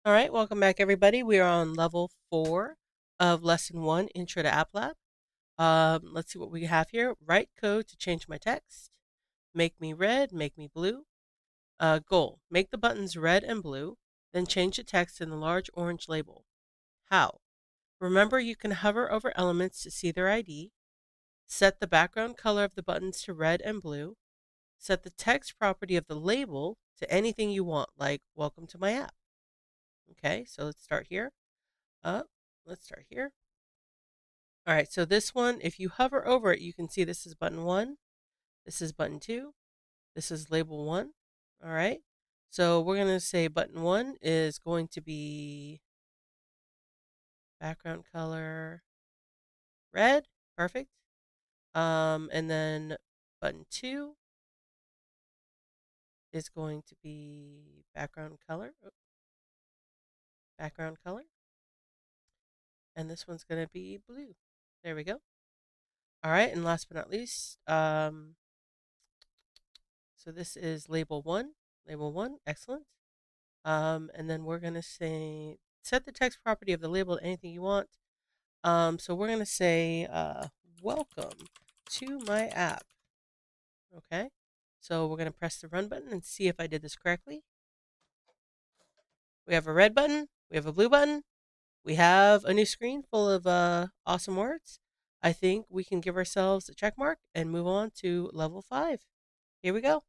All right, welcome back, everybody. We are on level 4 of lesson 1, Intro to App Lab. Let's see what we have here. Write code to change my text. Make me red, make me blue. Goal, make the buttons red and blue, then change the text in the large orange label. How? Remember, you can hover over elements to see their ID. Set the background color of the buttons to red and blue. Set the text property of the label to anything you want, like Welcome to my app. Okay, so let's start here. Uh, let's start here. All right, so this one, if you hover over it, you can see this is button 1, this is button 2, this is label 1. All right, so we're going to say button 1 is going to be background color red, perfect. And then button 2 is going to be background color, and this one's going to be blue. There we go. All right, and last but not least, so this is label 1, excellent. And then we're going to say set the text property of the label to anything you want. So we're going to say welcome to my app. Okay. So we're going to press the run button and see if I did this correctly. We have a red button. We have a blue button. We have a new screen full of awesome words. I think we can give ourselves a check mark and move on to level 5. Here we go.